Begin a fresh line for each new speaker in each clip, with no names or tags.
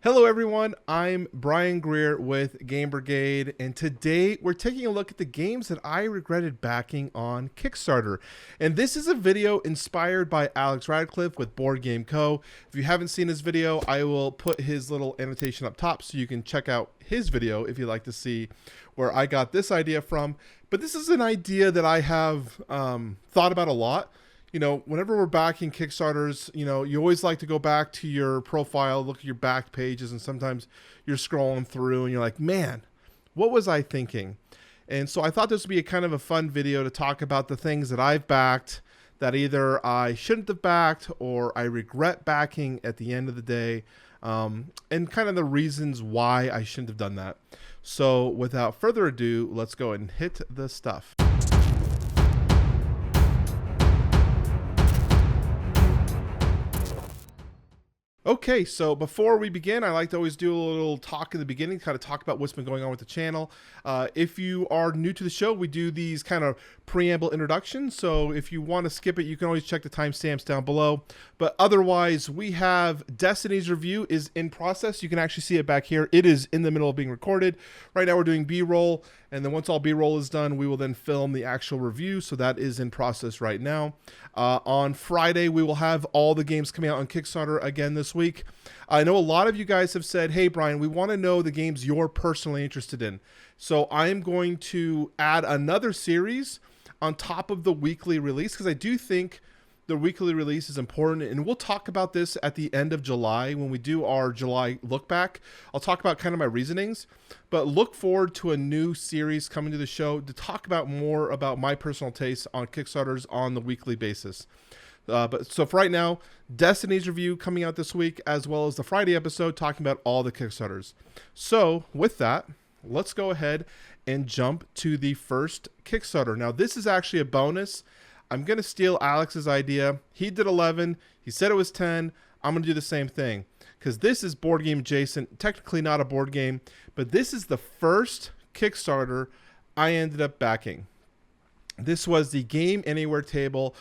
Hello everyone, I'm Brian Greer with Game Brigade, and today we're taking a look at the games that I regretted backing on Kickstarter. And this is a video inspired by Alex Radcliffe with BoardGame Co. If you haven't seen his video, I will put his little annotation up top so you can check out his video if you'd like to see where I got this idea from. But this is an idea that I have thought about a lot. You know, whenever we're backing Kickstarters, you know, you always like to go back to your profile, look at your back pages, and sometimes you're scrolling through and you're like, man, what was I thinking? And so I thought this would be a kind of a fun video to talk about the things that I've backed that either I shouldn't have backed or I regret backing at the end of the day, and kind of the reasons why I shouldn't have done that. So without further ado, let's go and hit the stuff. Okay, so before we begin, I like to always do a little talk in the beginning, kind of talk about what's been going on with the channel. If you are new to the show, we do these kind of preamble introductions. So if you want to skip it, you can always check the timestamps down below. But otherwise, we have Destiny's review is in process. You can actually see it back here. It is in the middle of being recorded. Right now we're doing B-roll, and then once all B-roll is done, we will then film the actual review. So that is in process right now. On Friday, we will have all the games coming out on Kickstarter again this week. I know a lot of you guys have said, hey, Brian, we want to know the games you're personally interested in. So I am going to add another series on top of the weekly release because I do think the weekly release is important, and we'll talk about this at the end of July when we do our July look back. I'll talk about kind of my reasonings, but look forward to a new series coming to the show to talk about more about my personal tastes on Kickstarters on the weekly basis. But so for right now, Destiny's review coming out this week, as well as the Friday episode talking about all the Kickstarters. So with that, let's go ahead and jump to the first Kickstarter. Now this is actually a bonus. I'm going to steal Alex's idea. He did 11. He said it was 10. I'm going to do the same thing because this is board game adjacent. Technically not a board game, but this is the first Kickstarter I ended up backing. This was the Game Anywhere table,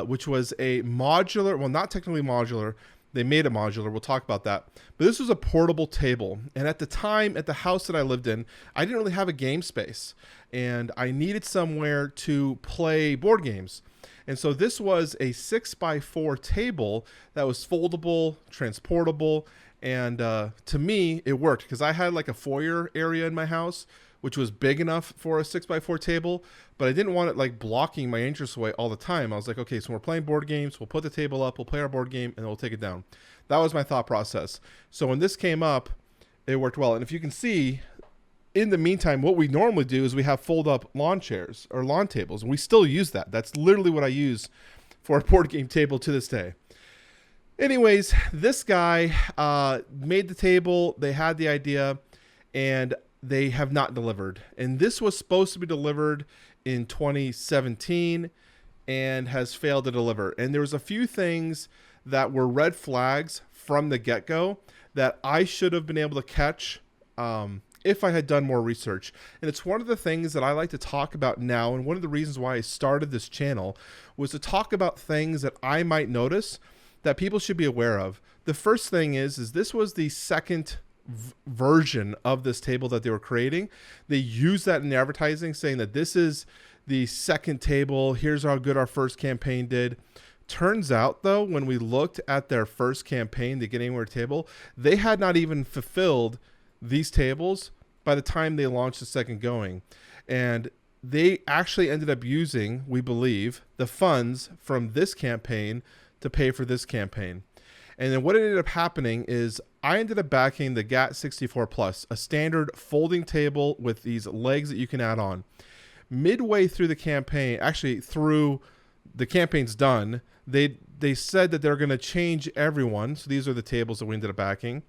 which was a modular, well, not technically modular. They made it modular. We'll talk about that. But this was a portable table. And at the time, at the house that I lived in, I didn't really have a game space. And I needed somewhere to play board games. And so this was a 6x4 table that was foldable, transportable. And to me, it worked because I had like a foyer area in my house, which was big enough for a 6x4 table, but I didn't want it like blocking my interest away all the time. I was like, okay, so we're playing board games, we'll put the table up, we'll play our board game, and then we'll take it down. That was my thought process. So when this came up, it worked well. And if you can see, in the meantime, what we normally do is we have fold-up lawn chairs or lawn tables, and we still use that. That's literally what I use for a board game table to this day. Anyways, this guy made the table, they had the idea, and they have not delivered. And this was supposed to be delivered in 2017 and has failed to deliver. And there was a few things that were red flags from the get-go that I should have been able to catch if I had done more research. And it's one of the things that I like to talk about now, and one of the reasons why I started this channel was to talk about things that I might notice that people should be aware of. The first thing is this was the second version of this table that they were creating. They use that in advertising, saying that this is the second table. Here's how good our first campaign did. Turns out, though, when we looked at their first campaign, the Get Anywhere table, they had not even fulfilled these tables by the time they launched the second going. And they actually ended up using, we believe, the funds from this campaign to pay for this campaign. And then what ended up happening is I ended up backing the GAT 64 Plus, a standard folding table with these legs that you can add on. Midway through the campaign, actually through the campaign's done, they said that they're going to change everyone. So these are the tables that we ended up backing.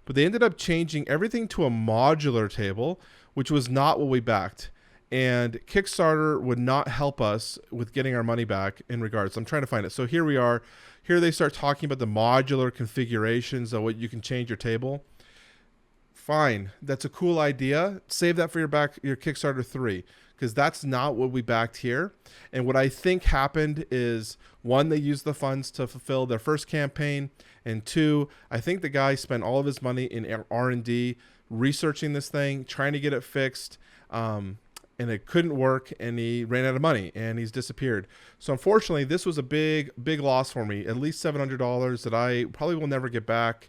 But they ended up changing everything to a modular table, which was not what we backed. And Kickstarter would not help us with getting our money back in regards. I'm trying to find it. So here we are. Here they start talking about the modular configurations of what you can change your table. Fine. That's a cool idea. Save that for your Kickstarter 3. because that's not what we backed here. And what I think happened is, one, they used the funds to fulfill their first campaign, and two, I think the guy spent all of his money in R&D researching this thing, trying to get it fixed, and it couldn't work, and he ran out of money, and he's disappeared. So unfortunately, this was a big loss for me, at least $700 that I probably will never get back.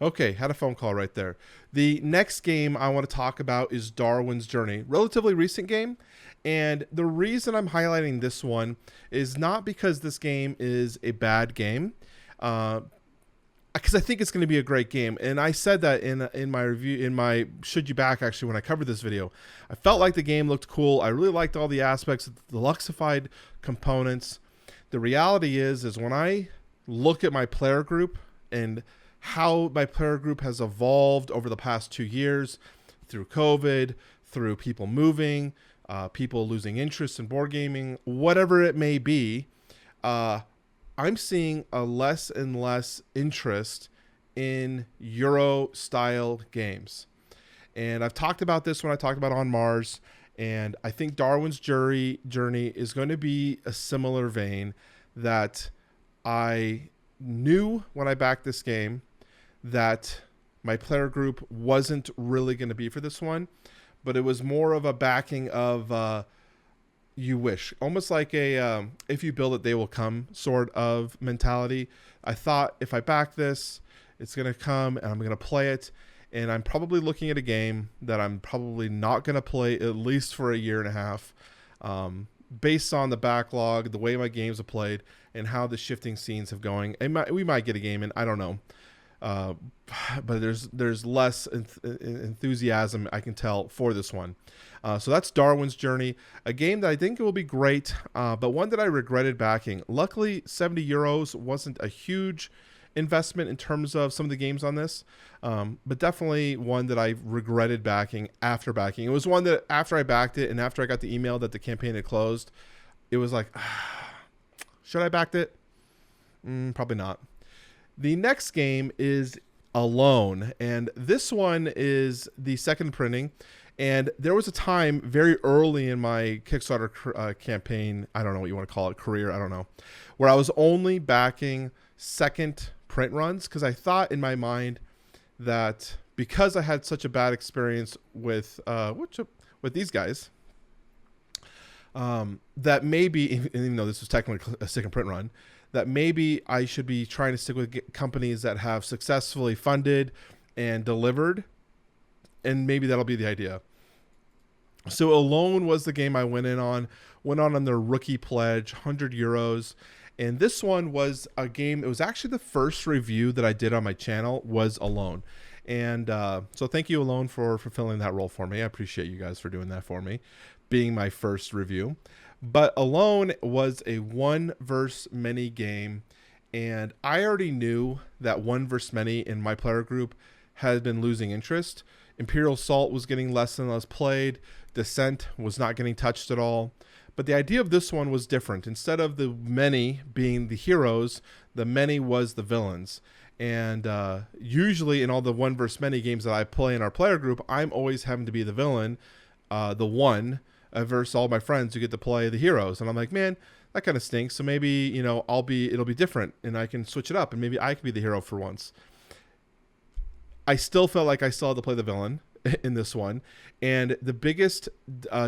Okay, had a phone call right there. The next game I want to talk about is Darwin's Journey. Relatively recent game, and the reason I'm highlighting this one is not because this game is a bad game, because I think it's going to be a great game. And I said that in my review, in my Should You Back, actually, when I covered this video. I felt like the game looked cool. I really liked all the aspects, the Luxified components. The reality is when I look at my player group and how my player group has evolved over the past 2 years through COVID, through people moving, people losing interest in board gaming, whatever it may be, I'm seeing a less and less interest in Euro-style games. And I've talked about this when I talked about On Mars, and I think Darwin's Journey is going to be a similar vein, that I knew when I backed this game that my player group wasn't really going to be for this one, but it was more of a backing of you wish, almost like a if you build it they will come sort of mentality. I thought, if I back this, it's going to come and I'm going to play it, and I'm probably looking at a game that I'm probably not going to play at least for a year and a half, based on the backlog, the way my games have played, and how the shifting scenes have going. We might get a game in, I don't know. But there's less enthusiasm, I can tell, for this one. So that's Darwin's Journey, a game that I think will be great, but one that I regretted backing. Luckily, €70 wasn't a huge investment in terms of some of the games on this, but definitely one that I regretted backing after backing. It was one that after I backed it and after I got the email that the campaign had closed, it was like, should I backed it? Probably not. The next game is Alone, and this one is the second printing. And there was a time very early in my Kickstarter campaign, I don't know what you want to call it, career, I don't know, where I was only backing second print runs, because I thought in my mind that because I had such a bad experience with these guys, that maybe, even though this was technically a second print run, that maybe I should be trying to stick with companies that have successfully funded and delivered, and maybe that'll be the idea. So Alone was the game I went on their rookie pledge, €100. And this one was a game, it was actually the first review that I did on my channel was Alone. And so thank you, Alone, for fulfilling that role for me. I appreciate you guys for doing that for me, being my first review. But Alone was a one versus many game, and I already knew that one versus many in my player group had been losing interest. Imperial Assault was getting less and less played. Descent was not getting touched at all. But the idea of this one was different. Instead of the many being the heroes, the many was the villains. And usually in all the one versus many games that I play in our player group, I'm always having to be the villain, the one, versus all my friends who get to play the heroes. And I'm like, man, that kind of stinks. So maybe, it'll be different and I can switch it up and maybe I can be the hero for once. I still felt like I still had to play the villain in this one. And the biggest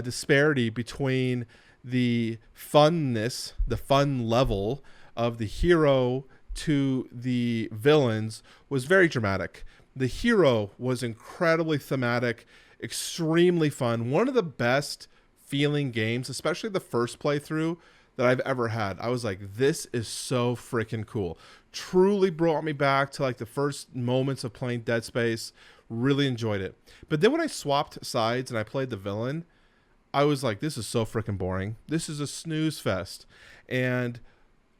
disparity between the funness, the fun level of the hero to the villains was very dramatic. The hero was incredibly thematic, extremely fun. One of the best feeling games, especially the first playthrough that I've ever had. I was like, this is so freaking cool. Truly brought me back to like the first moments of playing Dead Space. Really enjoyed it. But then when I swapped sides and I played the villain, I was like, this is so freaking boring. This is a snooze fest. And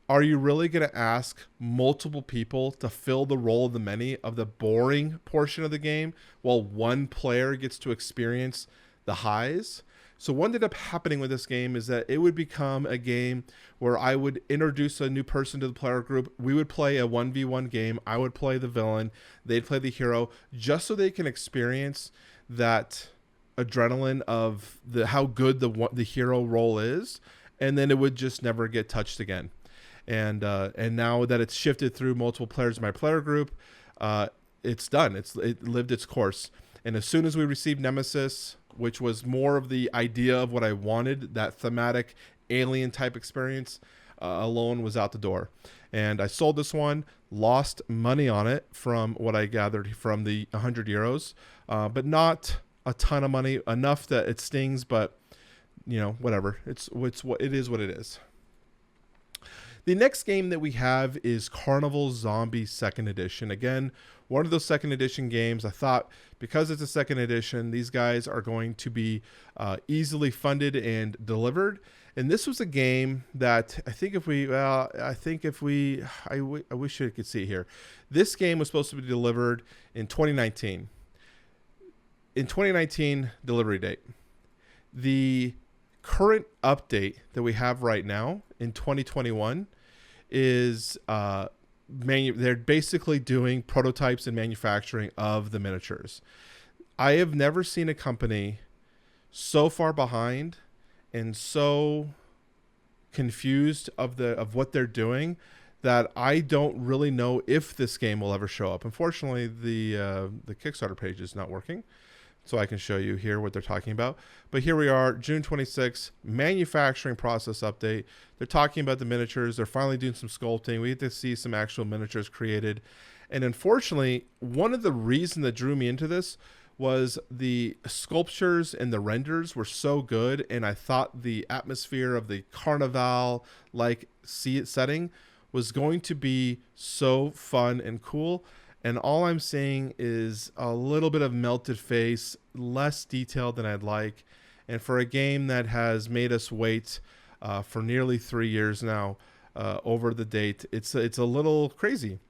are you really going to ask multiple people to fill the role of the many of the boring portion of the game while one player gets to experience the highs? So what ended up happening with this game is that it would become a game where I would introduce a new person to the player group. We would play a 1v1 game. I would play the villain. They'd play the hero, just so they can experience that adrenaline of how good the hero role is, and then it would just never get touched again. And now that it's shifted through multiple players in my player group, it's done. It lived its course. And as soon as we received Nemesis, which was more of the idea of what I wanted, that thematic alien type experience, alone was out the door. And I sold this one, lost money on it from what I gathered from the 100 euros, but not a ton of money, enough that it stings, but whatever. It is what it is. The next game that we have is Carnival Zombie 2nd Edition. Again, one of those 2nd Edition games. I thought because it's a 2nd Edition, these guys are going to be easily funded and delivered. And this was a game that I wish I could see it here. This game was supposed to be delivered in 2019. In 2019 delivery date. The current update that we have right now in 2021 is they're basically doing prototypes and manufacturing of the miniatures. I have never seen a company so far behind and so confused of what they're doing that I don't really know if this game will ever show up. Unfortunately, the Kickstarter page is not working, so I can show you here what they're talking about. But here we are, June 26th, manufacturing process update. They're talking about the miniatures. They're finally doing some sculpting. We get to see some actual miniatures created. And unfortunately, one of the reasons that drew me into this was the sculptures and the renders were so good, and I thought the atmosphere of the carnival-like setting was going to be so fun and cool. And all I'm seeing is a little bit of melted face, less detail than I'd like. And for a game that has made us wait for nearly 3 years now over the date, it's a little crazy.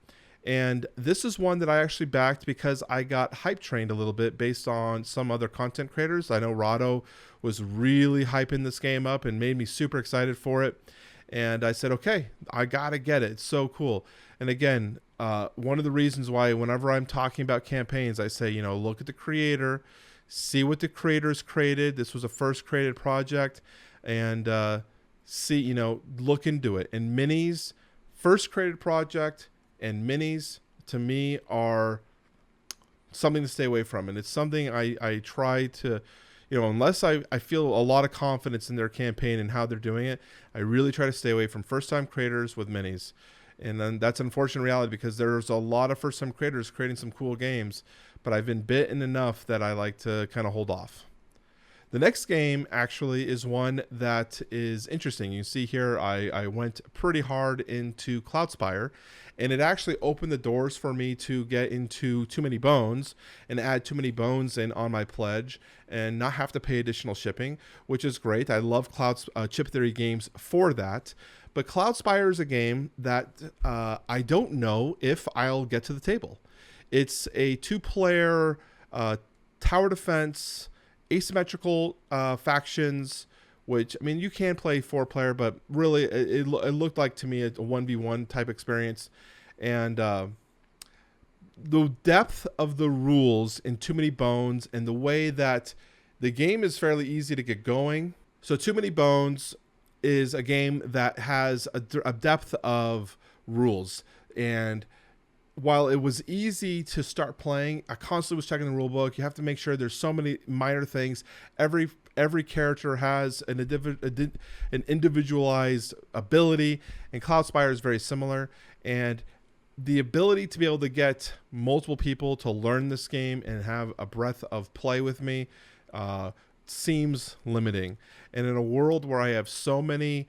And this is one that I actually backed because I got hype trained a little bit based on some other content creators. I know Rado was really hyping this game up and made me super excited for it. And I said, okay, I got to get it. It's so cool. And again, one of the reasons why whenever I'm talking about campaigns, I say, look at the creator, see what the creators created. This was a first created project, and see, look into it. And minis, first created project, and minis to me are something to stay away from. And it's something I try to, unless I feel a lot of confidence in their campaign and how they're doing it, I really try to stay away from first-time creators with minis. And then that's an unfortunate reality because there's a lot of first-time creators creating some cool games, but I've been bitten enough that I like to kind of hold off. The next game actually is one that is interesting. You see here I went pretty hard into Cloudspire, and it actually opened the doors for me to get into Too Many Bones and add Too Many Bones in on my pledge and not have to pay additional shipping, which is great. I love Chip Theory games for that. But Cloudspire is a game that I don't know if I'll get to the table. It's a 2-player tower defense, asymmetrical factions, which, I mean, you can play 4-player, but really it looked like to me a 1v1 type experience. And the depth of the rules in Too Many Bones and the way that the game is fairly easy to get going. So Too Many Bones is a game that has a depth of rules, and while it was easy to start playing, I constantly was checking the rule book. You have to make sure there's so many minor things. Every character has an individualized ability, and Cloudspire is very similar. And the ability to be able to get multiple people to learn this game and have a breadth of play with me seems limiting. And in a world where I have so many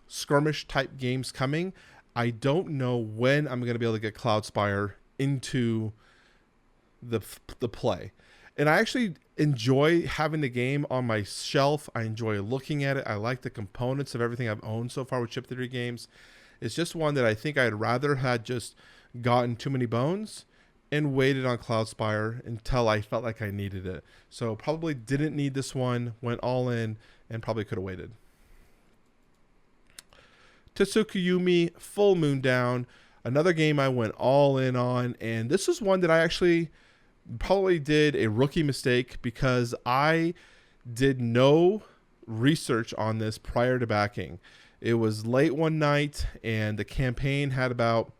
skirmish type games coming, I don't know when I'm going to be able to get Cloudspire into the play. And I actually enjoy having the game on my shelf. I enjoy looking at it. I like the components of everything I've owned so far with Chip Theory games. It's just one that I think I'd rather had just gotten Too Many Bones and waited on Cloudspire until I felt like I needed it. So probably didn't need this one, went all in, and probably could have waited. Tsukuyumi Full Moon Down, another game I went all in on, and this is one that I actually probably did a rookie mistake because I did no research on this prior to backing. It was late one night and the campaign had about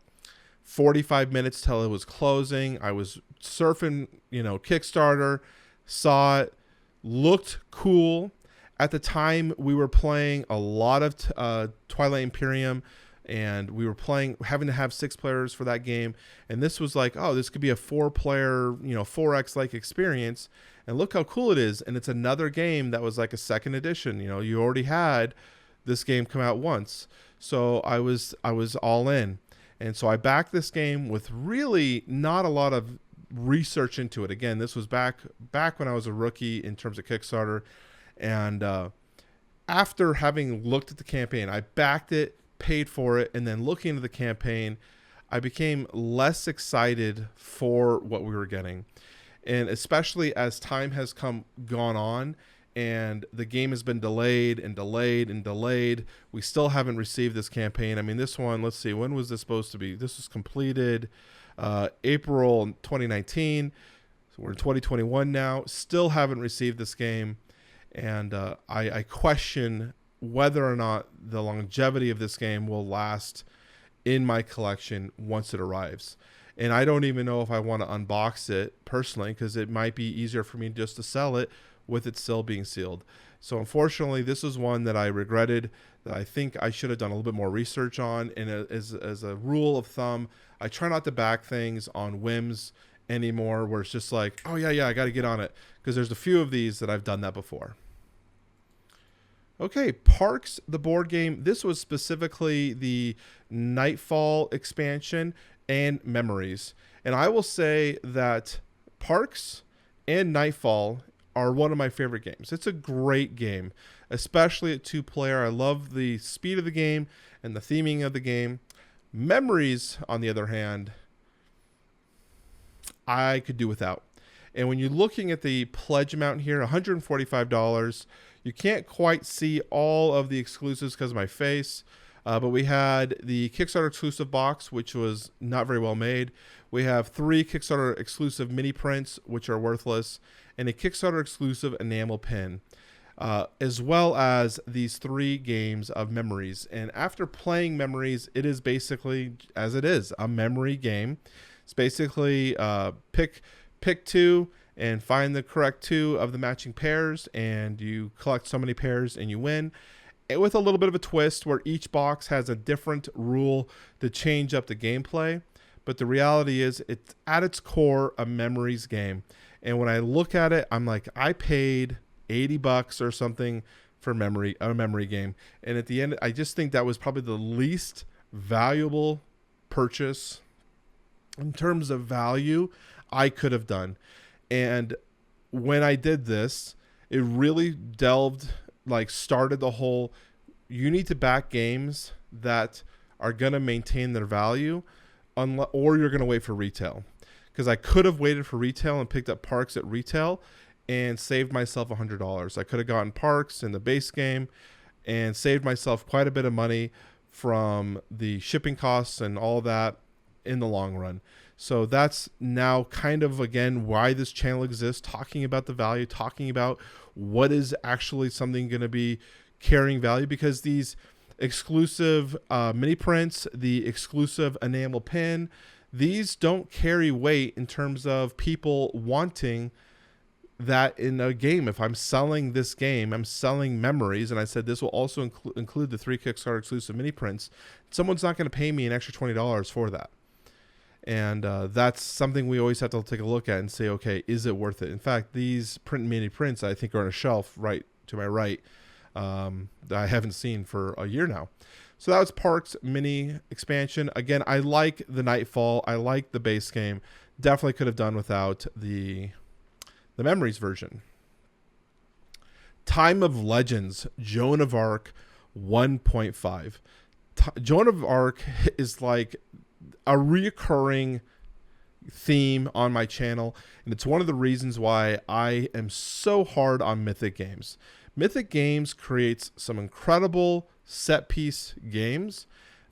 45 minutes till it was closing. I was surfing, Kickstarter, saw it, looked cool. At the time, we were playing a lot of Twilight Imperium, and we were having to have 6 players for that game. And this was like, oh, this could be a 4-player, 4X like experience. And look how cool it is. And it's another game that was like a second edition. You already had this game come out once. So I was all in. And so I backed this game with really not a lot of research into it. Again, this was back when I was a rookie in terms of Kickstarter. And after having looked at the campaign, I backed it, paid for it, and then looking into the campaign, I became less excited for what we were getting. And especially as time has gone on and the game has been delayed and delayed and delayed, we still haven't received this campaign. I mean, this one, let's see, when was this supposed to be? This was completed April 2019. So we're in 2021 now. Still haven't received this game. And I question whether or not the longevity of this game will last in my collection once it arrives. And I don't even know if I want to unbox it personally, because it might be easier for me just to sell it with it still being sealed. So unfortunately, this is one that I regretted, that I think I should have done a little bit more research on. And as a rule of thumb, I try not to back things on whims anymore, where it's just like, oh yeah, I got to get on it, because there's a few of these that I've done that before. Okay, Parks, the board game. This was specifically the Nightfall expansion and Memories. And I will say that Parks and Nightfall are one of my favorite games. It's a great game, especially at 2-player. I love the speed of the game and the theming of the game. Memories, on the other hand, I could do without. And when you're looking at the pledge amount here, $145, you can't quite see all of the exclusives because of my face. But we had the Kickstarter exclusive box, which was not very well made. We have 3 Kickstarter exclusive mini prints, which are worthless, and a Kickstarter exclusive enamel pin, as well as these 3 games of Memories. And after playing Memories, it is basically, as it is, a memory game. It's basically pick 2 and find the correct 2 of the matching pairs, and you collect so many pairs and you win. And with a little bit of a twist where each box has a different rule to change up the gameplay. But the reality is, it's at its core a Memories game. And when I look at it, I'm like, I paid $80 or something for a memory game. And at the end, I just think that was probably the least valuable purchase in terms of value I could have done. And when I did this, it really started the whole, you need to back games that are going to maintain their value, or you're going to wait for retail. Because I could have waited for retail and picked up Parks at retail and saved myself $100. I could have gotten Parks in the base game and saved myself quite a bit of money from the shipping costs and all that in the long run. So that's now kind of, again, why this channel exists, talking about the value, talking about what is actually something going to be carrying value, because these exclusive mini prints, the exclusive enamel pin, these don't carry weight in terms of people wanting that in a game. If I'm selling this game, I'm selling Memories, and I said this will also include the 3 Kickstarter exclusive mini prints, someone's not going to pay me an extra $20 for that. And that's something we always have to take a look at and say, okay, is it worth it? In fact, these mini prints, I think, are on a shelf right to my right that I haven't seen for a year now. So that was Parks mini expansion. Again, I like the Nightfall. I like the base game. Definitely could have done without the Memories version. Time of Legends, Joan of Arc 1.5. Joan of Arc is like a reoccurring theme on my channel, and it's one of the reasons why I am so hard on Mythic Games. Mythic Games creates some incredible set piece games.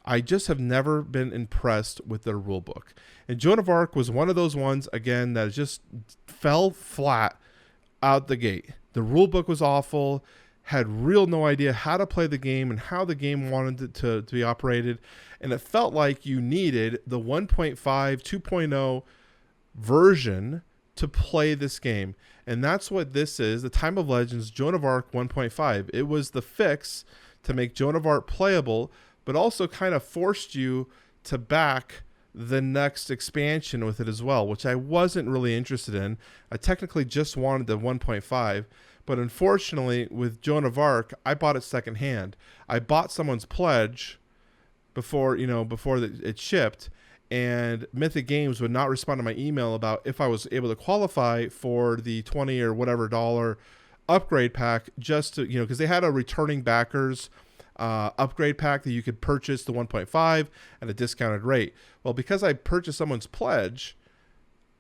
I just have never been impressed with their rule book. And Joan of Arc was one of those ones, again, that just fell flat out the gate. The rule book was awful, had real no idea how to play the game and how the game wanted it to be operated. And it felt like you needed the 1.5, 2.0 version to play this game. And that's what this is, the Time of Legends Joan of Arc 1.5. It was the fix to make Joan of Arc playable, but also kind of forced you to back the next expansion with it as well, which I wasn't really interested in. I technically just wanted the 1.5, but unfortunately with Joan of Arc, I bought it secondhand. I bought someone's pledge before it shipped, and Mythic Games would not respond to my email about if I was able to qualify for the $20 or whatever dollar upgrade pack, just to, because they had a returning backers upgrade pack that you could purchase the 1.5 at a discounted rate. Well, because I purchased someone's pledge,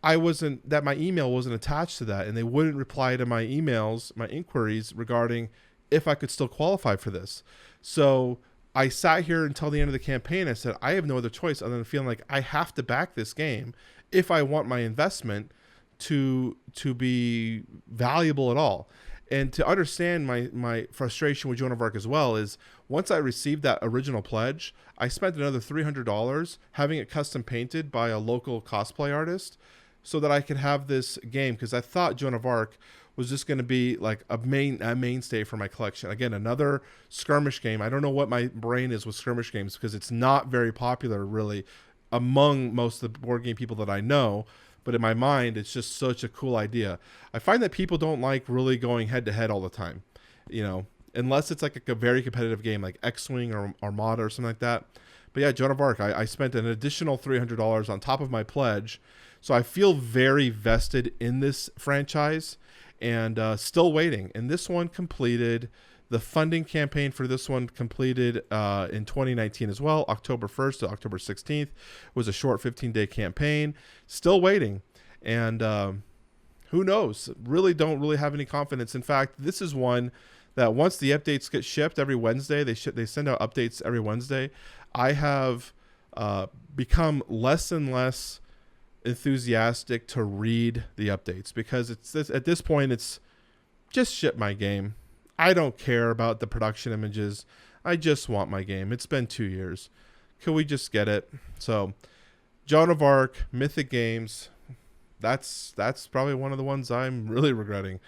my email wasn't attached to that, and they wouldn't reply to my emails, my inquiries regarding if I could still qualify for this. So I sat here until the end of the campaign. I said, I have no other choice other than feeling like I have to back this game if I want my investment to be valuable at all. And to understand my frustration with Joan of Arc as well is, once I received that original pledge, I spent another $300 having it custom painted by a local cosplay artist so that I could have this game, because I thought Joan of Arc was just going to be like a mainstay for my collection. Again, another skirmish game. I don't know what my brain is with skirmish games, because it's not very popular really among most of the board game people that I know. But in my mind, it's just such a cool idea. I find that people don't like really going head to head all the time, unless it's like a very competitive game like X-Wing or Armada or something like that. But yeah, Joan of Arc, I spent an additional $300 on top of my pledge. So I feel very vested in this franchise, and still waiting. And this one completed, the funding campaign for this one completed in 2019 as well. October 1st to October 16th was a short 15-day campaign. Still waiting. And who knows? Really don't really have any confidence. In fact, this is one that once the updates get shipped every Wednesday, they send out updates every Wednesday. I have become less and less enthusiastic to read the updates, because at this point it's just ship my game. I don't care about the production images. I just want my game. It's been 2 years. Can we just get it? So Joan of Arc, Mythic Games, that's probably one of the ones I'm really regretting.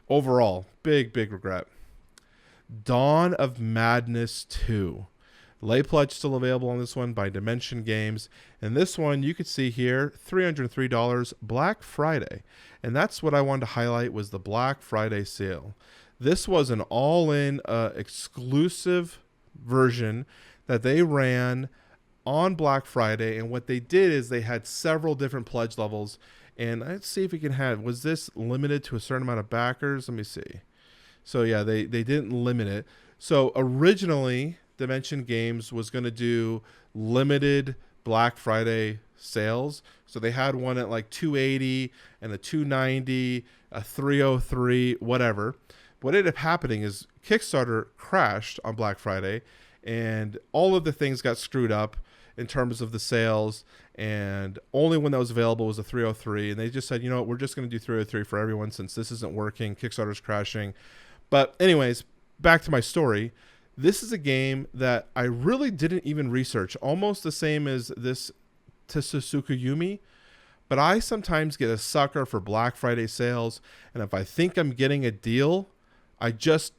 Overall, big regret. Dawn of Madness 2. Lay pledge still available on this one by Dimension Games. And this one, you could see here, $303, Black Friday. And that's what I wanted to highlight, was the Black Friday sale. This was an all-in exclusive version that they ran on Black Friday. And what they did is they had several different pledge levels. And let's see if we can have, was this limited to a certain amount of backers? Let me see. So yeah, they didn't limit it. So originally, Dimension Games was going to do limited Black Friday sales. So they had one at like $280 and a $290, a $303, whatever. What ended up happening is Kickstarter crashed on Black Friday, and all of the things got screwed up in terms of the sales, and only one that was available was a 303. And they just said, we're just going to do 303 for everyone since this isn't working. Kickstarter's crashing. But anyways, back to my story. This is a game that I really didn't even research, almost the same as this Tsukuyomi Yumi. But I sometimes get a sucker for Black Friday sales, and if I think I'm getting a deal, I just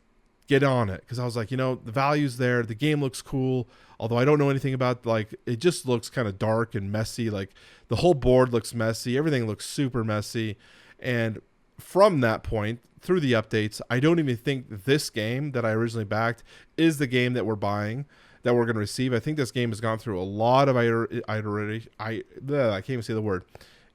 get on it, because I was like, the value's there, the game looks cool, although I don't know anything about, like, it just looks kind of dark and messy. Like, the whole board looks messy, everything looks super messy. And from that point, through the updates, I don't even think this game that I originally backed is the game that we're buying, that we're going to receive. I think this game has gone through a lot of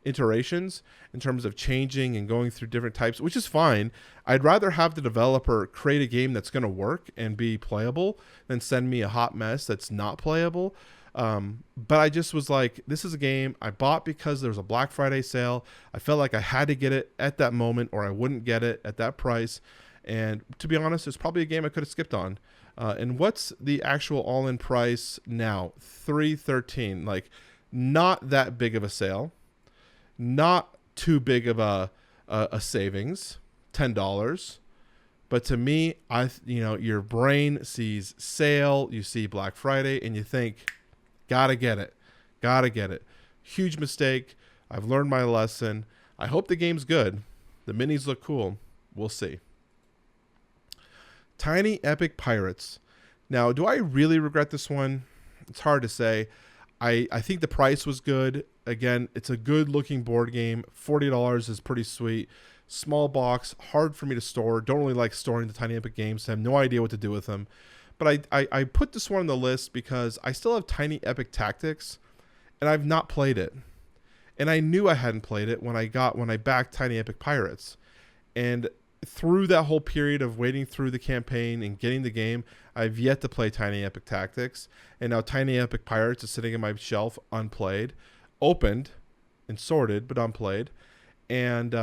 iterations in terms of changing and going through different types, which is fine. I'd rather have the developer create a game that's going to work and be playable than send me a hot mess that's not playable. But I just was like, this is a game I bought because there was a Black Friday sale. I felt like I had to get it at that moment or I wouldn't get it at that price. And to be honest, it's probably a game I could have skipped on. And what's the actual all-in price now? $313. Like, not that big of a sale, not too big of a savings, $10. But to me, your brain sees sale, you see Black Friday, and you think, gotta get it. Huge mistake. I've learned my lesson. I hope the game's good. The minis look cool. We'll see. Tiny Epic Pirates. Now, do I really regret this one? It's hard to say. I think the price was good. Again, it's a good looking board game. $40 is pretty sweet. Small box, hard for me to store. Don't really like storing the Tiny Epic games. I have no idea what to do with them. But I put this one on the list because I still have Tiny Epic Tactics, and I've not played it. And I knew I hadn't played it when I backed Tiny Epic Pirates. And through that whole period of waiting through the campaign and getting the game, I've yet to play Tiny Epic Tactics. And now Tiny Epic Pirates is sitting in my shelf unplayed, opened and sorted, but unplayed. And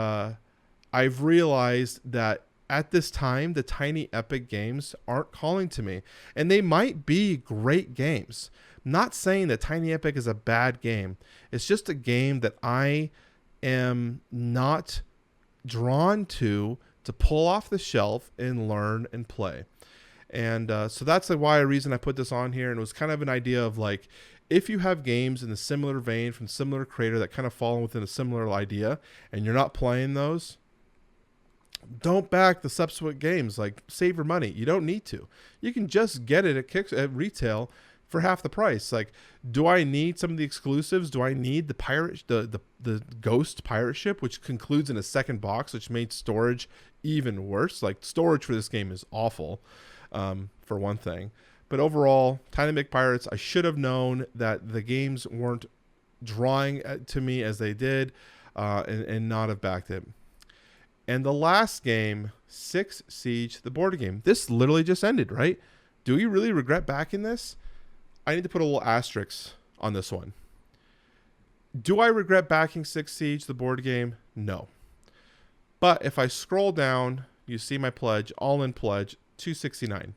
I've realized that at this time, the Tiny Epic games aren't calling to me. And they might be great games. I'm not saying that Tiny Epic is a bad game. It's just a game that I am not drawn to pull off the shelf and learn and play. And so that's the reason I put this on here. And it was kind of an idea of like, if you have games in a similar vein from similar creator that kind of fall within a similar idea and you're not playing those, don't back the subsequent games. Like, save your money. You don't need to. You can just get it at retail for half the price. Like, do I need some of the exclusives? Do I need the Ghost pirate ship, which concludes in a second box, which made storage even worse? Like, storage for this game is awful, for one thing. But overall, Tiny Epic Pirates, I should have known that the games weren't drawing to me as they did, and not have backed it. And the last game, 6 Siege, the board game. This literally just ended, right? Do you really regret backing this? I need to put a little asterisk on this one. Do I regret backing 6 Siege, the board game? No. But if I scroll down, you see my pledge, all-in pledge, $269.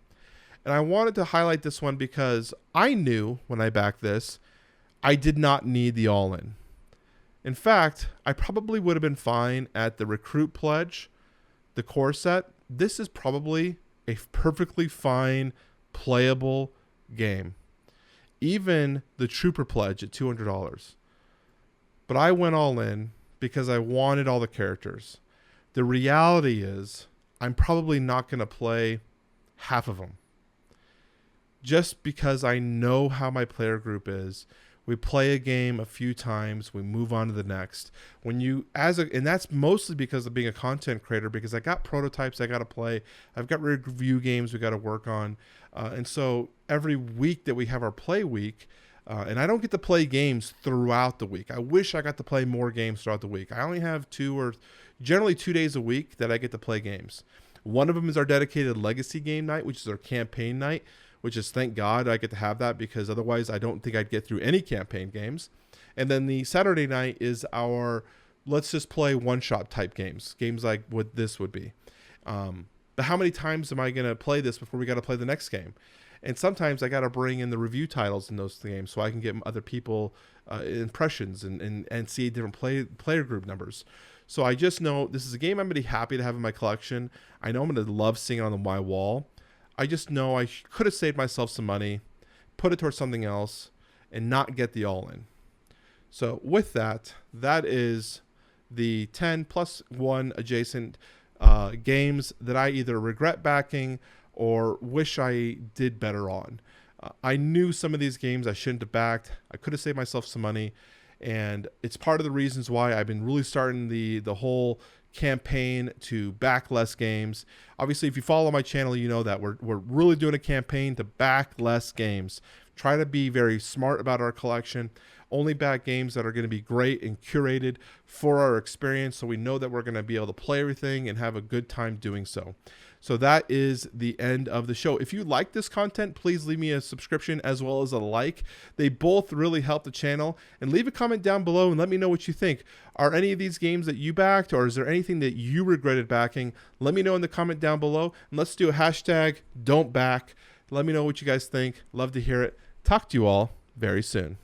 And I wanted to highlight this one because I knew when I backed this, I did not need the all-in. In fact, I probably would have been fine at the Recruit pledge, the core set. This is probably a perfectly fine, playable game. Even the Trooper pledge at $200. But I went all in because I wanted all the characters. The reality is, I'm probably not going to play half of them. Just because I know how my player group is. We play a game a few times, we move on to the next. And that's mostly because of being a content creator, because I got prototypes I got to play. I've got review games we got to work on. And so every week that we have our play week, and I don't get to play games throughout the week. I wish I got to play more games throughout the week. I only have generally 2 days a week that I get to play games. One of them is our dedicated legacy game night, which is our campaign night, which is, thank God I get to have that, because otherwise I don't think I'd get through any campaign games. And then the Saturday night is our let's just play one-shot type games like what this would be. But how many times am I going to play this before we got to play the next game? And sometimes I got to bring in the review titles in those games so I can get other people impressions and see different player group numbers. So I just know this is a game I'm going to be happy to have in my collection. I know I'm going to love seeing it on my wall. I just know I could have saved myself some money, put it towards something else, and not get the all-in. So with that is the 10 plus 1 adjacent games that I either regret backing or wish I did better on. I knew some of these games I shouldn't have backed. I could have saved myself some money, and it's part of the reasons why I've been really starting the whole campaign to back less games. Obviously, if you follow my channel, you know that we're really doing a campaign to back less games. Try to be very smart about our collection. Only back games that are going to be great and curated for our experience, so we know that we're going to be able to play everything and have a good time doing so. So that is the end of the show. If you like this content, please leave me a subscription as well as a like. They both really help the channel. And leave a comment down below and let me know what you think. Are any of these games that you backed, or is there anything that you regretted backing? Let me know in the comment down below. And let's do a hashtag don't back. Let me know what you guys think. Love to hear it. Talk to you all very soon.